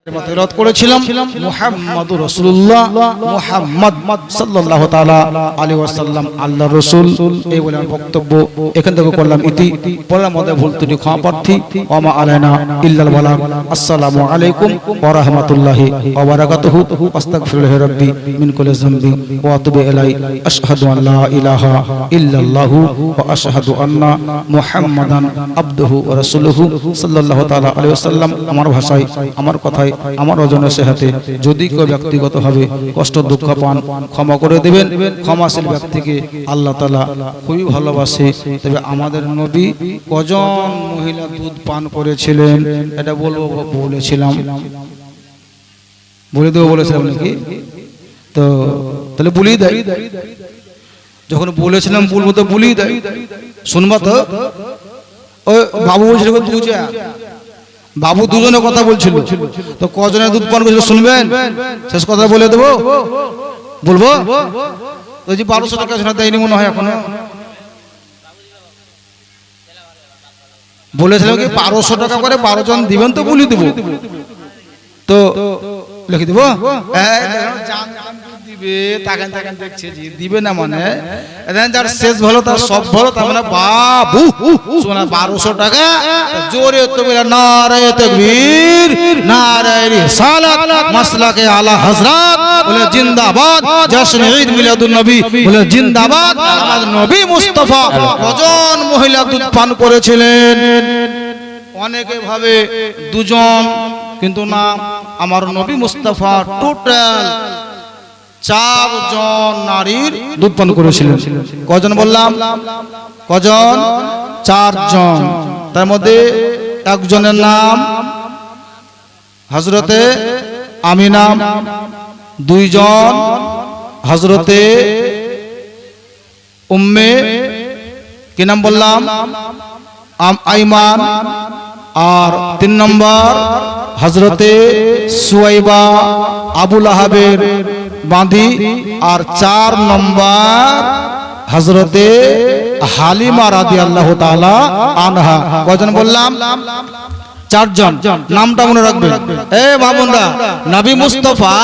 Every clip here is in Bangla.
তেলাওয়াত করেছিলাম মুহাম্মাদুর রাসূলুল্লাহ, মুহাম্মদ সাল্লাল্লাহু তাআলা আলাইহি ওয়াসাল্লাম আল্লাহর রাসূল। এই বলে আমার বক্তব্য এখান থেকে করলাম ইতি। পরের মধ্যে ভুল ত্রুটি ক্ষমা প্রার্থী। ওয়া মা আলাইনা ইল্লাল বালাগ। আসসালামু আলাইকুম ওয়া রাহমাতুল্লাহি ওয়া বারাকাতুহু। আস্তাগফিরুল্লাহ রাব্বি মিন কুল্লি যামবি ওয়া আতুবু ইলাইহি। আশহাদু আন লা ইলাহা ইল্লাল্লাহু ওয়া আশহাদু আন্না মুহাম্মাদান আবদুহু ওয়া রাসূলুহু সাল্লাল্লাহু তাআলা আলাইহি ওয়াসাল্লাম। আমার ভাষায়, আমার কথায়, আমার ওজনের সাথে যদি কেউ ব্যক্তিগতভাবে কষ্ট দুঃখ পান ক্ষমা করে দেবেন। ক্ষমাশীল ব্যক্তিকে আল্লাহ তাআলা খুবই ভালোবাসে। তবে আমাদের নবী কজন মহিলা দুধ পান করেছিলেন এটা বলেছিলাম, বলে দেবো বলেছিলাম নাকি? তো তাহলে বলেই দেয়, যখন বলেছিলাম বলবো তো বলেই দেয়। শুনবা তো? ওই বাবু বলছিল বাবু দুজনে কথা বলছিল, তো কজনের দুধ পান করেছিল শুনবেন? শেষ কথা বলে দেবো, বলবো। ওই যে 1200 টাকা শোনা দেয়নি মনে হয় এখনো। বলেছিলাম কি 1200 টাকা করে 12 জন দিবেন তো বলি দেবো, তো লিখে দেবো। দিবে তাকান তাকান দেখছে জি দিবে না মানে যার শেষ ভালো তার সব ভালো, তার মানে বাবু শোনা 1200 টাকা জোরে তকবীর, নারায়ে তাকবীর, নারায়ে রিসালাত, মাসলাকে আলা হযরত বলে জিন্দাবাদ, জশ্ন ঈদ মিলাদুন নবী বলে জিন্দাবাদ। আমাদের নবী মুস্তাফা কজন মহিলা দুধ পান করেছিলেন? অনেকে ভাবে দুজন, কিন্তু না, আমার নবী মুস্তাফা টোটাল 4 জন নারীর দুধ পান করেছিলেন। কজন বললাম? কজন? 4 জন। তার মধ্যে একজনের নাম হযরতে আমিনা, 2 জন হযরতে উম্মে কি নাম বললাম? আইমান, আর 3 নম্বর হযরতে সুয়াইবা আবু লাহাবের বাঁধি, আর 4 নম্বর হযরতে হালিমা রাদিয়াল্লাহু তাআলা আনহা। কয়জন বললাম? 4 জন। নামটা মনে রাখবেন। বাবুরা, নবী মুস্তাফা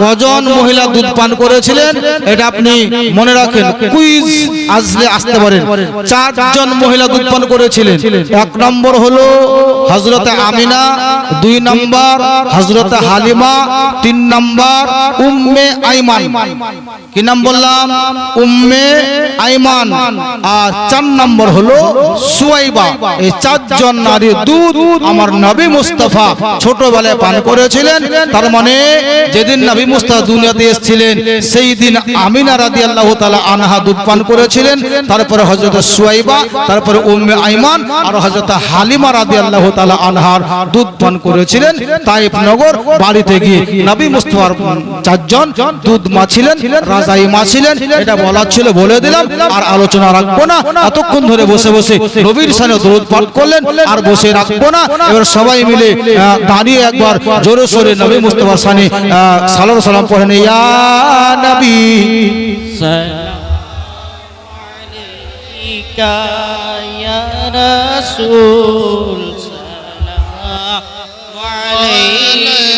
কজন মহিলা দুধ পান করেছিলেন এটা আপনি মনে রাখেন, কুইজ আসলে আসতে পারেন। 4 জন মহিলা দুধ পান করেছিলেন। 1 নম্বর হলো হযরতে আমিনা, 2 নম্বর হযরতে হালিমা, 3 নম্বর উম্মে আইমান। কি নাম বললাম? উম্মে আইমান। আর 4 নম্বর হলো সুয়াইবা। এই 4 জন নারী দুধ আমার নবী মুস্তাফা ছোটবেলায় পান করেছিলেন। তার মানে যেদিন নবী মুস্তাফা দুনিয়াতে এসেছিলেন সেই দিন আমিনা রাদিয়াল্লাহু তাআলা আনহা দুধ পান করেছিলেন। তারপরে হযরত সুয়াইবা, তারপরে উম্মে আইমান আর হযরত হালিমা রাদিয়াল্লাহু তাআলা আনহার দুধ পান করেছিলেন তায়েফ নগর বাড়িতে গিয়ে। নবী মুস্তাফার 4 জন দুধ মা ছিলেন, রাজাই মা ছিলেন। এটা বলার ছিল বলে দিলাম, আর আলোচনা রাখবো না। এতক্ষণ ধরে বসে বসে নবীর শানে দরুদ পাঠ করলেন, আর বসে রাখবো না। এবার সবাই মিলে দাঁড়িয়ে একবার জোরে সোরে নবী মুস্তাফার শানে সালাত সালাম পড়েন। ইয়া নবী সাল্লাল্লাহু আলাইকা, ইয়া রাসূল সাল্লাল্লাহু আলাইহি